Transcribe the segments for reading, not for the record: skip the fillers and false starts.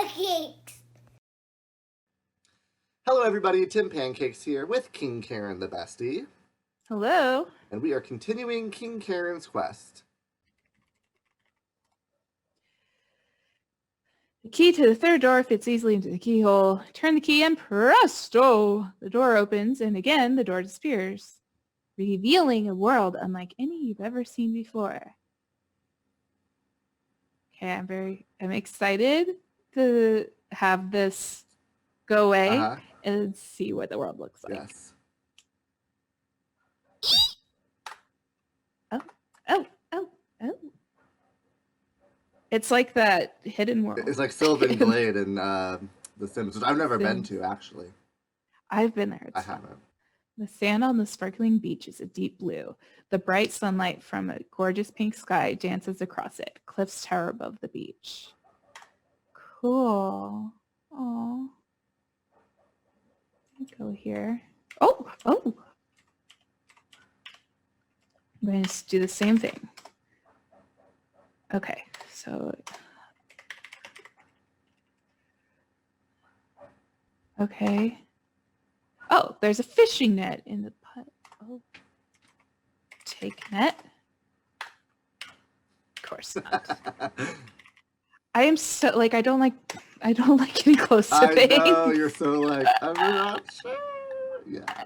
Pancakes! Hello everybody, Tim Pancakes here with King Karen the Bestie. Hello. And we are continuing King Karen's quest. The key to the third door fits easily into the keyhole. Turn the key and presto! The door opens and again the door disappears, revealing a world unlike any you've ever seen before. Okay, I'm excited to have this go away and see what the world looks like. Yes. Oh. It's like that hidden world. It's like Sylvan Glade in The Sims, which I've never been to, actually. I've been there. I haven't. The sand on the sparkling beach is a deep blue. The bright sunlight from a gorgeous pink sky dances across it. Cliffs tower above the beach. Cool. Oh. Go here. Oh. I'm going to do the same thing. Okay, so... Okay. Oh, there's a fishing net in the pot. Oh. Take net. Of course not. I am so I don't like getting close to things. I know, you're so like, I'm not sure. Yeah. I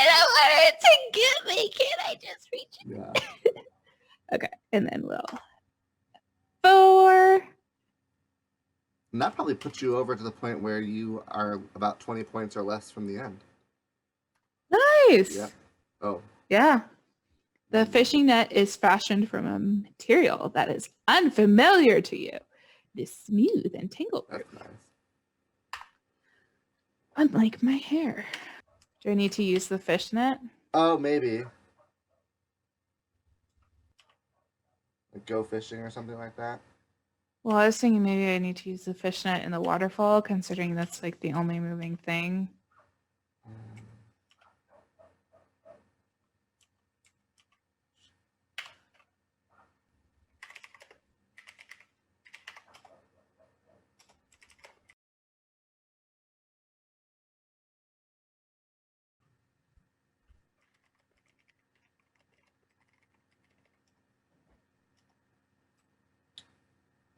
don't want it to get me. Can't I just reach it? Yeah. Okay, and then we'll 4. And that probably puts you over to the point where you are about 20 points or less from the end. Nice. Yeah. Oh. Yeah. The fishing net is fashioned from a material that is unfamiliar to you. It is smooth and tangle-proof. That's nice. Unlike my hair. Do I need to use the fish net? Oh, maybe. Like go fishing or something like that. Well, I was thinking maybe I need to use the fish net in the waterfall, considering that's like the only moving thing.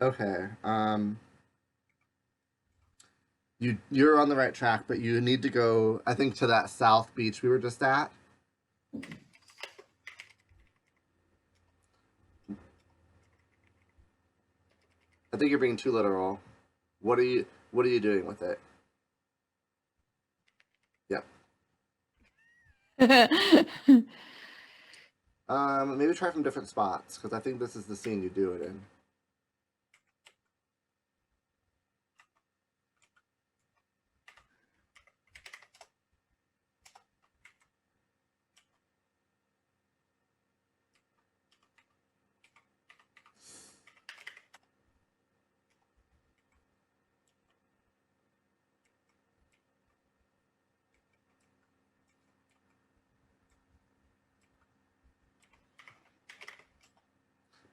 Okay. You're on the right track, but you need to go, I think, to that south beach we were just at. I think you're being too literal. What are you doing with it? Yep. Maybe try from different spots, because I think this is the scene you do it in.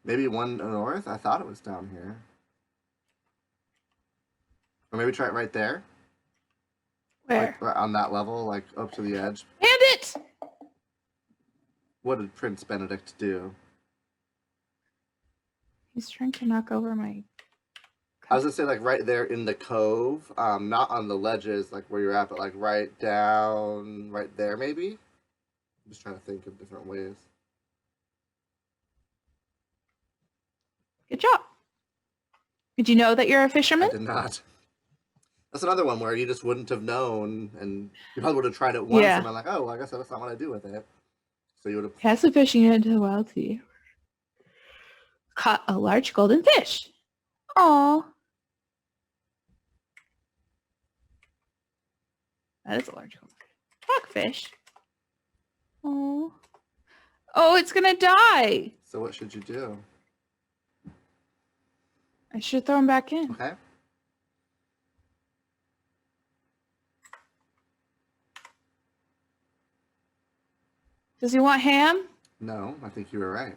Maybe one north? I thought it was down here. Or maybe try it right there. Where? Like, on that level, like up to the edge. Bandit! What did Prince Benedict do? He's trying to knock over my... I was gonna say like right there in the cove, not on the ledges like where you're at, but like right down, right there maybe? I'm just trying to think of different ways. Good job. Did you know that you're a fisherman? I did not. That's another one where you just wouldn't have known, and you probably would have tried it once and been like, oh, well, I guess that's not what I do with it. So you would have... Cast the fishing net into the wild sea. Caught a large golden fish. Aww. That is a large golden fish. Rockfish. Aww. Oh, it's gonna die. So what should you do? I should throw him back in. Okay. Does he want ham? No, I think you were right.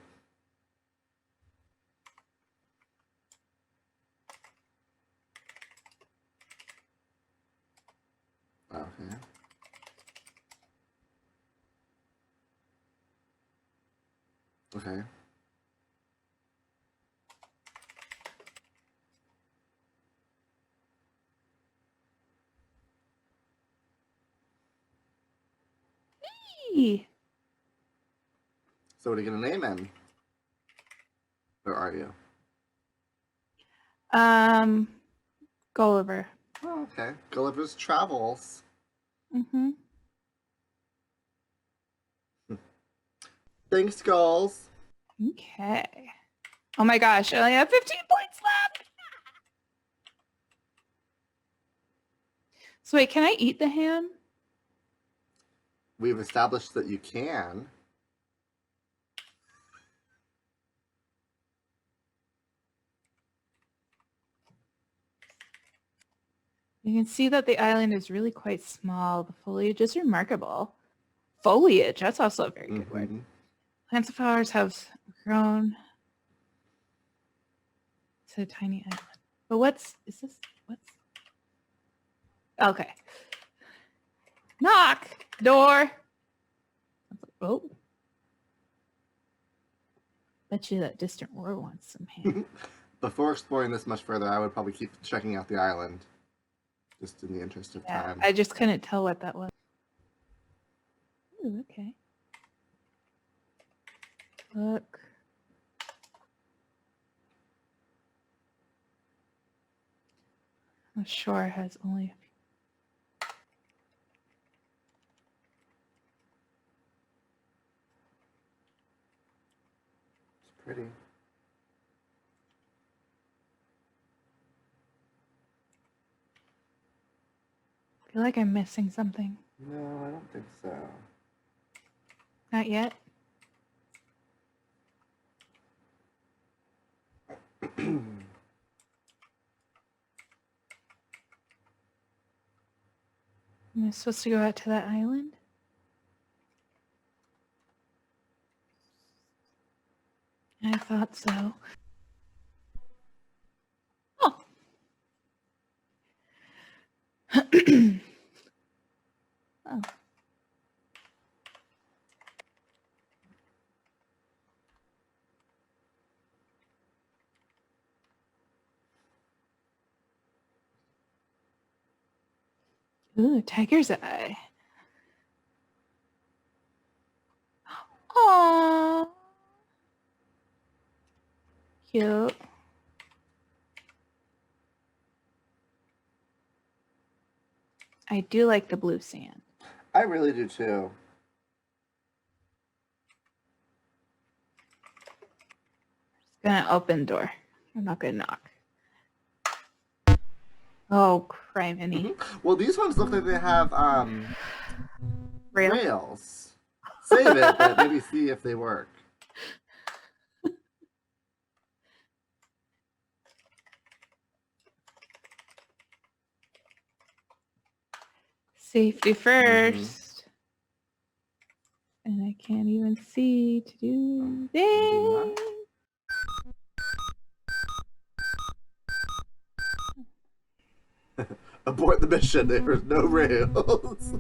Okay. Eee. So what are you gonna name him? Where are you? Gulliver. Oh, okay. Gulliver's Travels. Mm-hmm. Thanks, Gulls. Okay. Oh my gosh, I only have 15 points left. So wait, can I eat the ham? We've established that you can. You can see that the island is really quite small. The foliage is remarkable. Foliage, that's also a very good word. Mhm. Plants and flowers have grown. It's a tiny island. But what's okay. Knock! Door! Oh. Bet you that distant roar wants some ham. Before exploring this much further, I would probably keep checking out the island. Just in the interest of Yeah, time. I just couldn't tell what that was. Ooh, okay. Look. The shore has only... It's pretty. I feel like I'm missing something. No, I don't think so. Not yet. Am I supposed to go out to that island? I thought so. Oh. Oh. Ooh, tiger's eye. Aww. Cute. I do like the blue sand. I really do too. Just gonna open the door. I'm not gonna knock. Oh, criminy. Well, these ones look like they have Rail. rails. Save it, but maybe see if they work. Safety first. And I can't even see to do this. Abort the mission. There's no rails.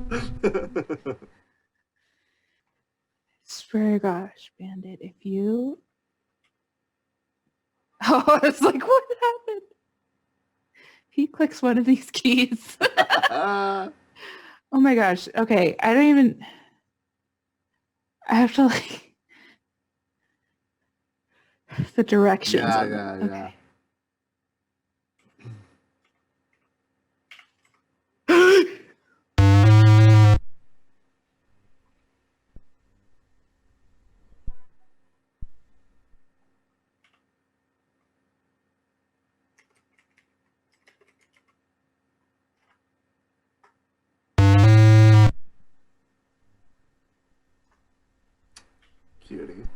Swear gosh, Bandit, if you... Oh, I was like, what happened? He clicks one of these keys. Oh my gosh. Okay, I don't even... I have to like... The directions. Yeah, of it. yeah, Okay. yeah. Cutie.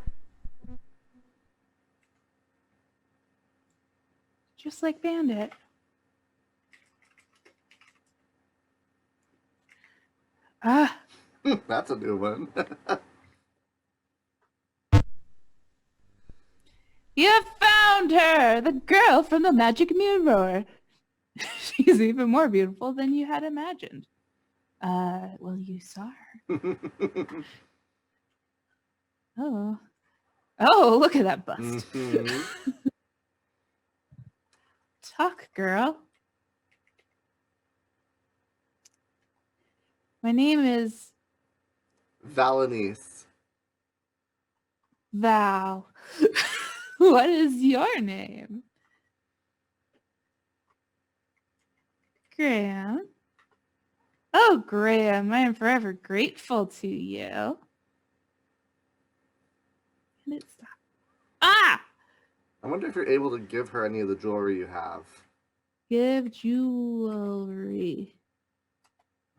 Just like Bandit. Ah. That's a new one. You found her! The girl from the magic mirror. She's even more beautiful than you had imagined. Well, you saw her. Oh. Oh, look at that bust. Mm-hmm. Talk, girl. My name is Valenice. Val. What is your name? Graham. Oh, Graham, I am forever grateful to you. And it's ah! I wonder if you're able to give her any of the jewelry you have. Give jewelry.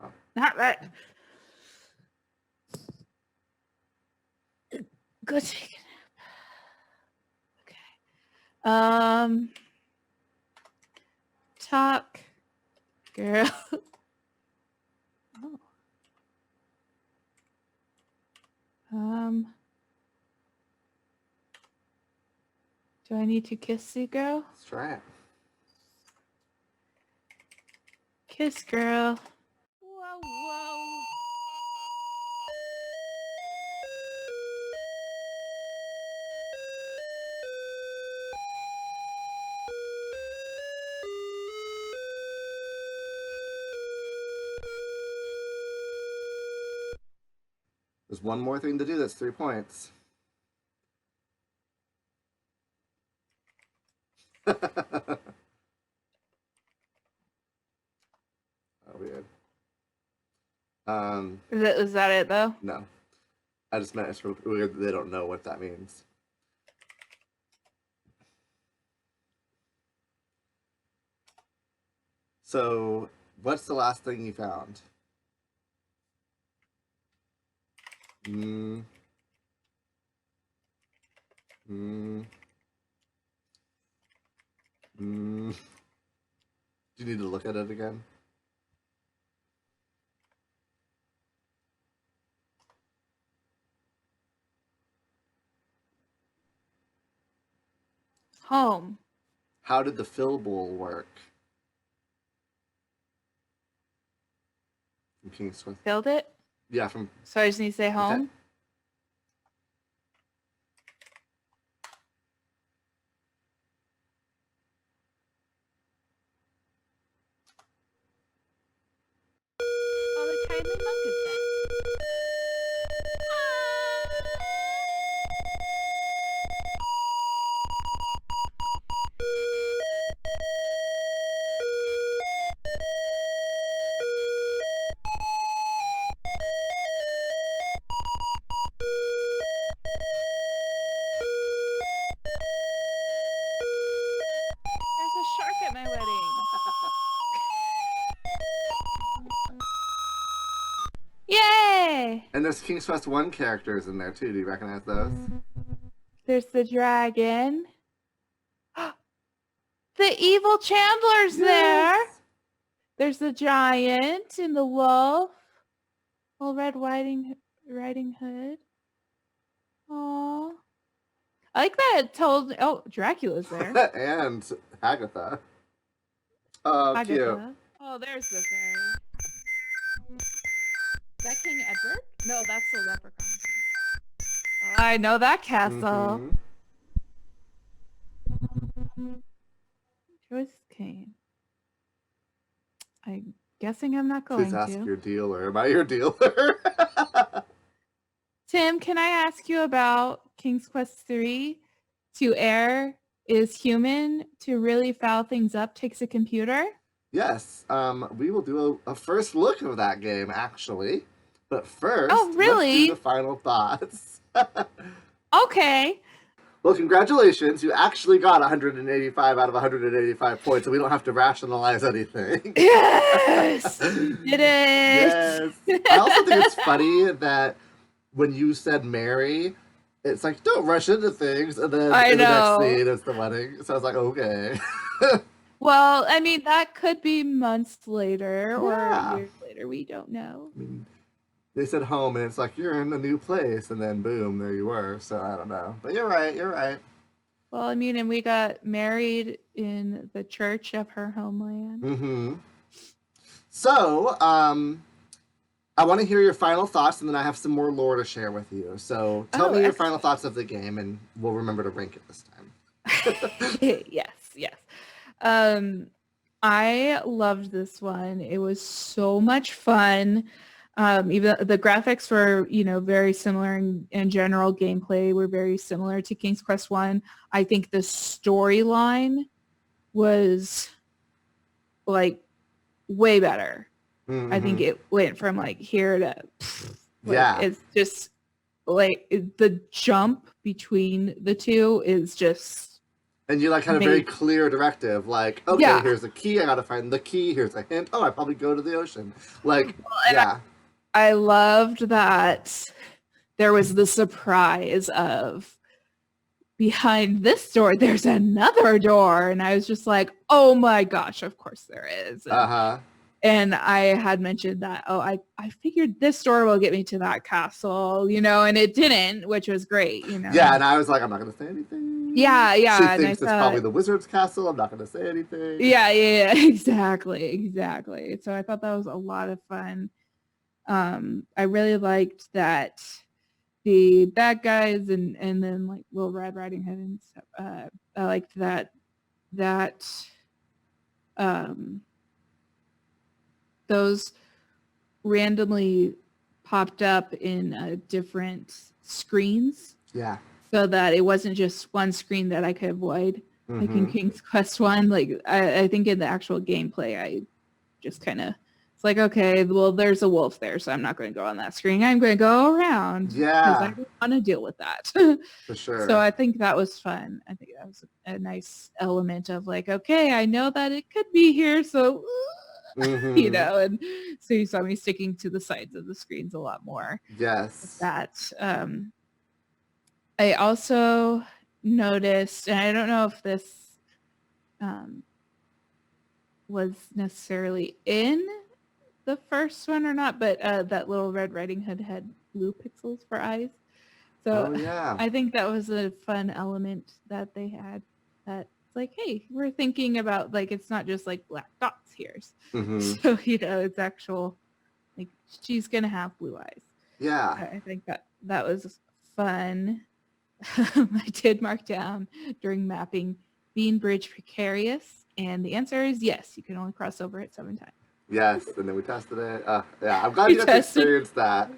Oh. Not right. Go take a nap. Okay. Talk, girl. Oh. Do I need to kiss you, girl? Let's try it. Kiss, girl. Whoa, whoa. There's one more thing to do. That's 3 points. Oh, weird. Is that it, though? No. I just meant it's weird that they don't know what that means. So, what's the last thing you found? Do you need to look at it again? Home. How did the fill bowl work? From King's Quest. Filled it? Yeah, from... So I just need to say home? Okay. Oh, the kindly monk is back. There's a shark at my wedding. Yay! And there's King's Quest 1 characters in there too. Do you recognize those? There's the dragon. The evil Chandler's there. There's the giant and the wolf. Old Red Riding Hood. Aww. I like that it told... Oh, Dracula's there. And Agatha. Oh, Agatha. cute. Oh, there's the fairy. Is that King Edward? No, that's the leprechaun. I know that castle. Choice King. I'm guessing I'm not going Please ask to. your dealer. Am I your dealer? Tim, can I ask you about King's Quest 3? To err is human. To really foul things up takes a computer. Yes. We will do a first look of that game, actually. But first, Oh, really? let's do the final thoughts. Okay. Well, congratulations. You actually got 185 out of 185 points, so we don't have to rationalize anything. Yes! You did it! Yes. I also think it's funny that when you said Mary, it's like, don't rush into things, and then I in the know. next scene, it's the wedding. So I was like, okay. Well, I mean, that could be months later Yeah. or years later. We don't know. I mean, they said home, and it's like, you're in a new place, and then boom, there you were. So I don't know. But you're right, you're right. Well, I mean, and we got married in the church of her homeland. Mm-hmm. So, I want to hear your final thoughts, and then I have some more lore to share with you. So tell Oh, me your final excellent. thoughts of the game, and we'll remember to rank it this time. Yes, yes. Um, I loved this one. It was so much fun. Even the graphics were, very similar in general. Gameplay were very similar to King's Quest 1. I think the storyline was like way better. I think Mm-hmm. it went from like here to like Yeah. it's just like the jump between the two is just And you like had a very amazing. clear directive, like, okay, Yeah. here's a key, I gotta find the key, here's a hint, oh, I probably go to the ocean. Like, Well, and yeah. I loved that there was the surprise of behind this door, there's another door. And I was just like, oh my gosh, of course there is. Uh-huh. And I had mentioned that, oh, I figured this door will get me to that castle, and it didn't, which was great, Yeah, and I was like, I'm not gonna say anything. Yeah, She yeah. And I thinks it's probably thought, the wizard's castle, I'm not gonna say anything. yeah, exactly. So I thought that was a lot of fun. I really liked that the bad guys and then like Little Red Riding Hood and stuff. I liked that um those randomly popped up in different screens Yeah. so that it wasn't just one screen that I could avoid. Like in Mm-hmm. King's Quest 1, like I think in the actual gameplay, I just kind of, it's like, okay, well, there's a wolf there, so I'm not going to go on that screen. I'm going to go around because I Yeah, don't want to deal with that. for So sure. I think that was fun. I think that was a nice element of like, okay, I know that it could be here, so Mm-hmm. and so you saw me sticking to the sides of the screens a lot more with Yes. that. I also noticed, and I don't know if this um, was necessarily in the first one or not, but that Little Red Riding Hood had blue pixels for eyes. So Oh yeah. I think that was a fun element that they had. That like, hey, we're thinking about like it's not just like black dots here. Mm-hmm. So it's actual like she's gonna have blue eyes. Yeah. I think that was fun. I did mark down during mapping Bean Bridge precarious, and the answer is yes. You can only cross over it 7 times. Yes. And then we tested it. Yeah, I'm glad We you got to tested. experience that.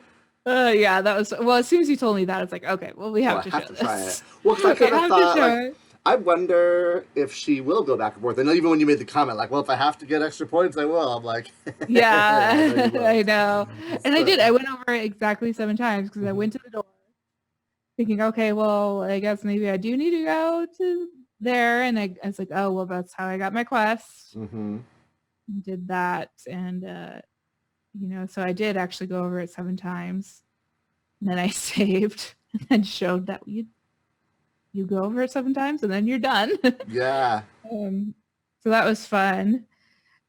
Yeah, that was well. As soon as you told me that, it's like, okay, well, we Well, have I to have show to try it. this. Well, because I We kind of have to thought, show like, it. I wonder if she will go back and forth. I know even when you made the comment, like, well, if I have to get extra points, I will. I'm like, I know you Yeah, will. I know. And I So, did. I went over it exactly 7 times because I went to the door thinking, okay, well, I guess maybe I do need to go to there. And I was like, oh, well, that's how I got my quest. mm-hmm. Did that. And, so I did actually go over it 7 times. And then I saved and then showed that you go over it 7 times and then you're done. Yeah. So that was fun.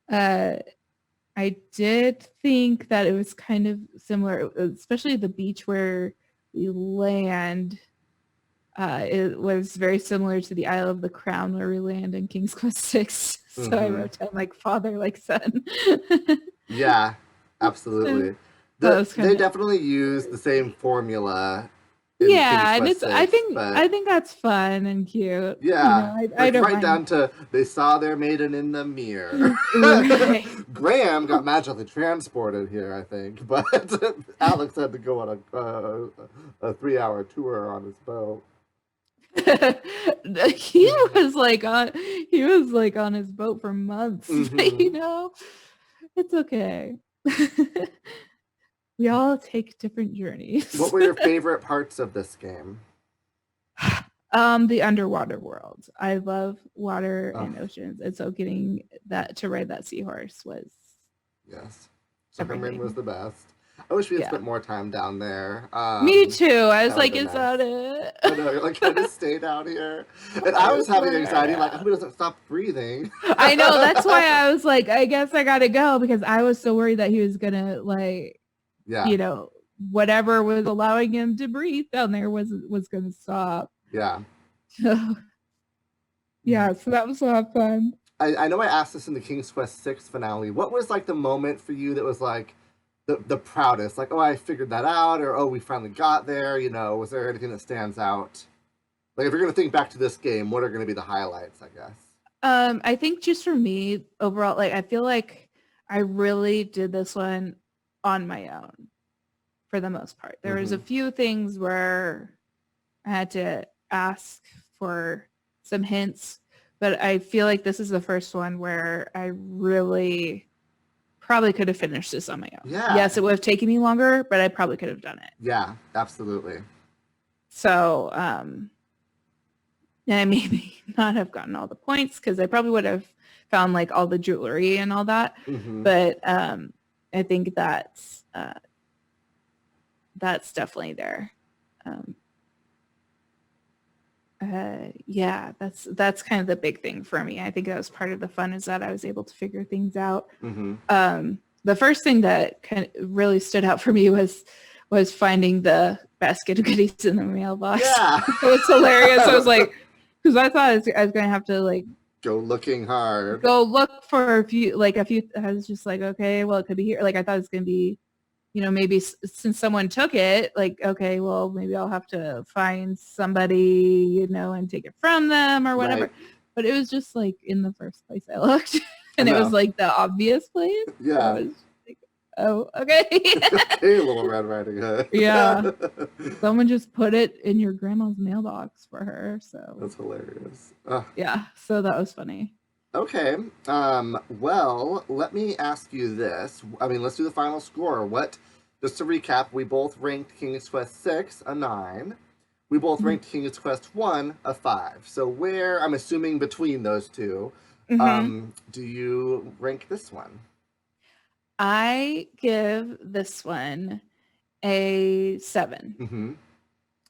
I did think that it was kind of similar, especially the beach where we land. It was very similar to the Isle of the Crown where we land in King's Quest 6. So I Mm-hmm. wrote down like father, like son. Yeah, So absolutely. that was They kind of definitely use the same formula in King's yeah, and Quest it's I 6, think but I think that's fun and cute. yeah, I like don't right mind. down to they saw their maiden in the mirror. Right. Graham got magically transported here, I think, but Alex had to go on a 3-hour tour on his boat. He was like on his boat for months. Mm-hmm. It's okay. We all take different journeys. What were your favorite parts of this game? The underwater world. I love water Oh, and oceans, and so getting that to ride that seahorse was yes. So Herman was everything. the best. I wish we had Yeah. spent more time down there. Me too. I was That would like, have been is nice. that it? I know, you're like, can I just stay down here? And I I was having swear, anxiety, like, I yeah. hope he doesn't stop breathing. I know. That's why I was like, I guess I gotta go because I was so worried that he was gonna like, Yeah, whatever was allowing him to breathe down there was gonna stop. yeah. Yeah, so that was a lot of fun. I know I asked this in the King's Quest 6 finale. What was like the moment for you that was like the proudest? Like, oh, I figured that out, or oh, we finally got there. You know, was there anything that stands out? Like, if you're gonna think back to this game, what are gonna be the highlights? I guess. I think just for me overall, like I feel like I really did this one on my own for the most part. There was a Mm-hmm. few things where I had to ask for some hints, but I feel like this is the first one where I really probably could have finished this on my own. Yeah. Yes, it would have taken me longer, but I probably could have done it. Yeah, absolutely. So, and I maybe not have gotten all the points because I probably would have found like all the jewelry and all that. Mm-hmm. But I think that's definitely there. Yeah, that's kind of the big thing for me. I think that was part of the fun is that I was able to figure things out. Mm-hmm. The first thing that kind of really stood out for me was finding the basket of goodies in the mailbox. Yeah. It was hilarious. I was like, because I thought I was going to have to like Go looking hard. go look for a few. I was just like, okay, well, it could be here. Like I thought it was going to be, you know, maybe since someone took it, like, okay, well, maybe I'll have to find somebody, you know, and take it from them or whatever. Right. But it was just like in the first place I looked and it was like the obvious place. Yeah. So I was like, oh, okay. Hey, Little Red Riding Hood. Yeah. Someone just put it in your grandma's mailbox for her. So That's hilarious. yeah. So that was funny. Okay. Well, let me ask you this. I mean, let's do the final score. Just to recap, we both ranked King's Quest 6 a 9. We both ranked King's Quest 1 a 5. So where, I'm assuming between those two, do you rank this one? I give this one a 7. Mm-hmm.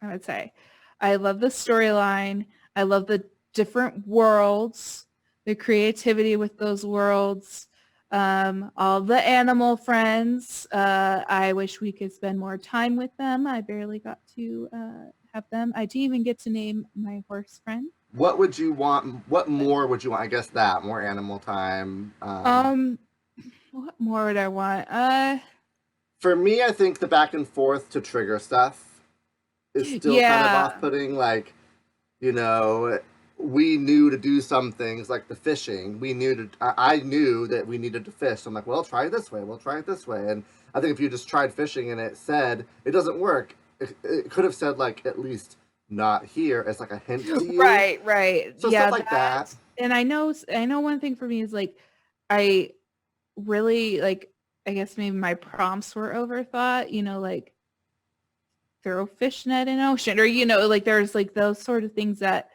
I would say. I love the storyline. I love the different worlds, the creativity with those worlds, all the animal friends. I wish we could spend more time with them. I barely got to have them. I didn't even get to name my horse friend. What would you want? What more would you want? I guess that more animal time. What more would I want? For me, I think the back and forth to trigger stuff is still kind of off-putting. Like, you know, we knew to do some things like the fishing. I knew that we needed to fish. So I'm like, well, try it this way. We'll try it this way. And I think if you just tried fishing and it said it doesn't work, it could have said like at least not here as like a hint to you. Right. So stuff like that. And I know one thing for me is like, I really like, I guess maybe my prompts were overthought, you know, like throw fish net in ocean or, you know, like there's like those sort of things that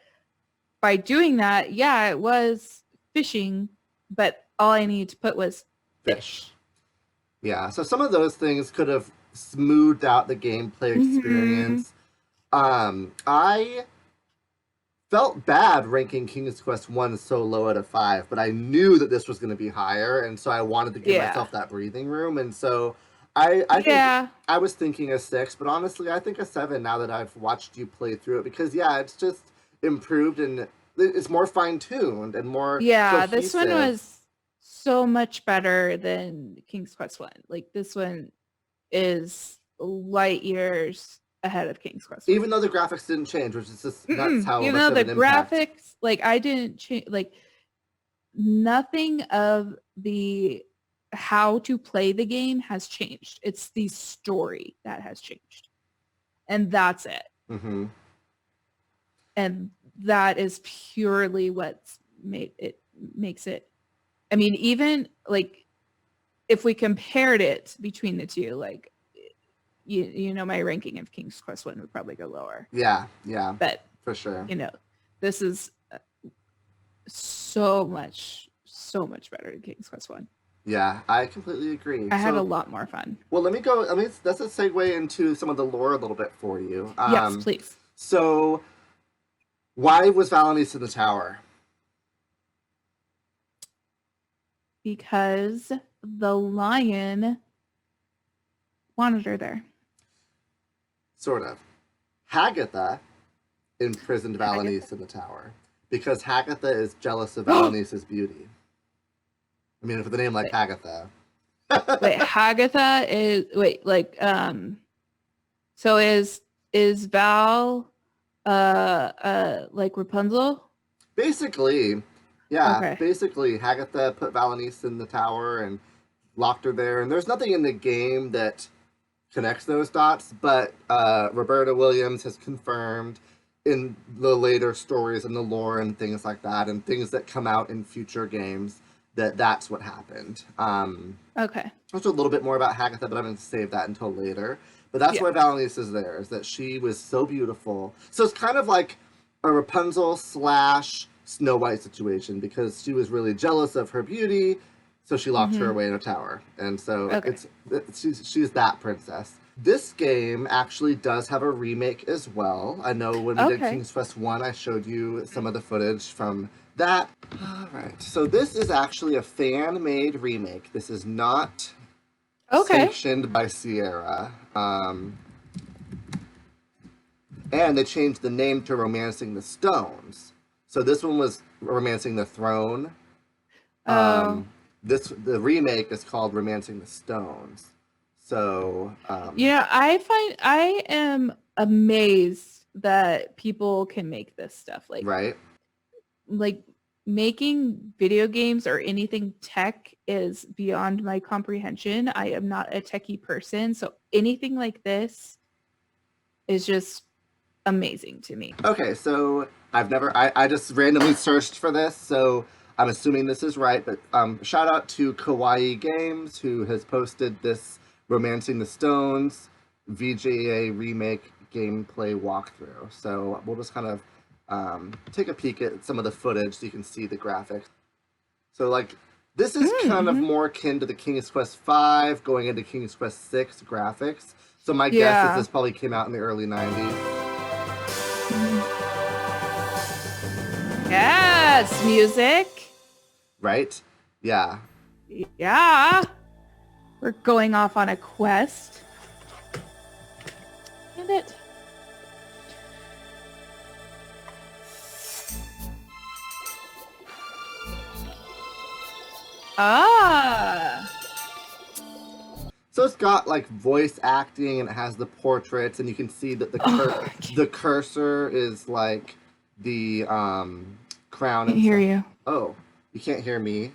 by doing that, yeah, it was fishing, but all I needed to put was fish. Yeah. So some of those things could have smoothed out the gameplay experience. I felt bad ranking King's Quest 1 so low at a 5, but I knew that this was going to be higher, and so I wanted to give myself that breathing room, and so I think I was thinking a 6, but honestly, I think a 7 now that I've watched you play through it, because, yeah, it's just improved, and it's more fine-tuned and more cohesive. This one was so much better than King's Quest 1. Like, this one is light years ahead of King's Quest 1. Even though the graphics didn't change, which is just that's how even much though of the an impact. graphics, like I didn't change, like nothing of the how to play the game has changed. It's the story that has changed, and that's it. And that is purely what's makes it. I mean, even like if we compared it between the two, like. You know, my ranking of King's Quest 1 would probably go lower. Yeah. But for sure. You know, this is so much better than King's Quest 1. Yeah, I completely agree. I had a lot more fun. Well, let's a segue into some of the lore a little bit for you. Yes, please. So, why was Valenice in the tower? Because the lion wanted her there. Sort of. Hagatha imprisoned Valenice in the tower because Hagatha is jealous of Valenice's beauty. I mean, for the name like Hagatha. Wait, Hagatha is so is Val like Rapunzel? Basically, yeah, Okay. basically, Hagatha put Valenice in the tower and locked her there. And there's nothing in the game that connects those dots, but Roberta Williams has confirmed in the later stories and the lore and things like that, and things that come out in future games, that that's what happened. Okay. Also a little bit more about Hagatha, but I'm going to save that until later. But that's Yeah. why Valenice is there, is that she was so beautiful. So it's kind of like a Rapunzel slash Snow White situation, because she was really jealous of her beauty, so she locked her away in a tower. And so Okay. she's that princess. This game actually does have a remake as well. I know when we did Okay. King's Quest 1, I showed you some of the footage from that. All right. So this is actually a fan-made remake. This is not sanctioned by Sierra. And they changed the name to Romancing the Stones. So this one was Romancing the Throne. Oh. The remake is called Romancing the Stones. So I am amazed that people can make this stuff. Right. Like making video games or anything tech is beyond my comprehension. I am not a techie person, so anything like this is just amazing to me. Okay, so I just randomly searched for this, so I'm assuming this is right, but shout out to Kawaii Games, who has posted this Romancing the Stones VGA remake gameplay walkthrough. So we'll just kind of take a peek at some of the footage so you can see the graphics. So like, this is kind of more akin to the King's Quest 5 going into King's Quest 6 graphics. So my guess is this probably came out in the early 90s. Yes, music. Right? Yeah. Yeah. We're going off on a quest. And it. Ah. So it's got like voice acting, and it has the portraits, and you can see that the cursor is like the crown. I can't hear you. Oh, you can't hear me?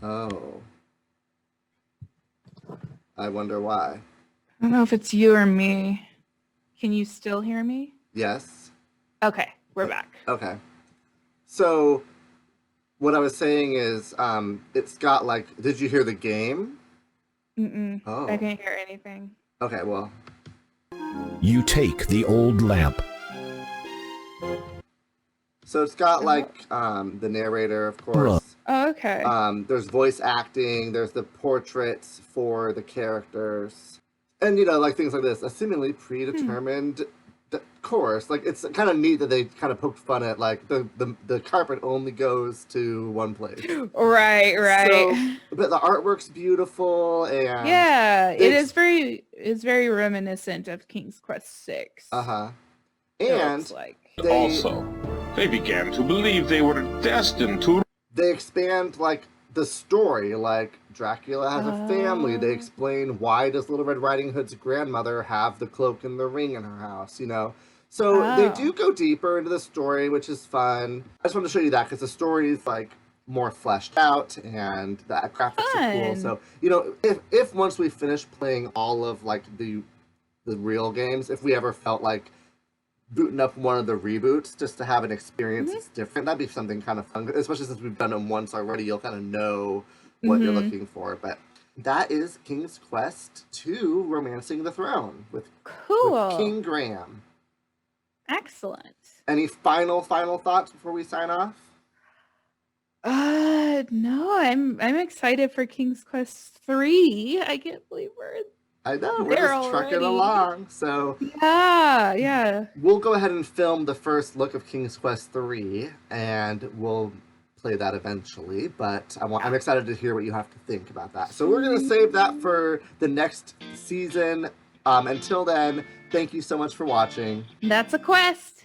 Oh. I wonder why. I don't know if it's you or me. Can you still hear me? Yes. Okay, we're back. Okay. So what I was saying is it's got like, did you hear the game? Mm-mm. Oh. I can't hear anything. Okay, well. You take the old lamp. So it's got like the narrator, of course. Oh, okay. There's voice acting, there's the portraits for the characters. And, you know, like things like this, a seemingly predetermined course. Like, it's kind of neat that they kind of poked fun at, like, the carpet only goes to one place. Right. So, but the artwork's beautiful, and yeah, it's very reminiscent of King's Quest 6. And they began to believe they were destined to. They expand like the story, like Dracula has a family. They explain why does Little Red Riding Hood's grandmother have the cloak and the ring in her house, you know. So they do go deeper into the story, which is fun. I just wanted to show you that because the story is like more fleshed out and the graphics are cool. So, you know, if once we finish playing all of like the real games, if we ever felt like booting up one of the reboots just to have an experience that's different, that'd be something kind of fun, especially since we've done them once already. You'll kind of know what you're looking for. But that is King's Quest 2 Romancing the Throne with King Graham. Excellent. Any final thoughts before we sign off? No, I'm excited for King's Quest 3. I can't believe I know, we're just trucking along. So yeah. We'll go ahead and film the first look of King's Quest 3, and we'll play that eventually. But I'm excited to hear what you have to think about that. So we're going to save that for the next season. Until then, thank you so much for watching. That's a quest.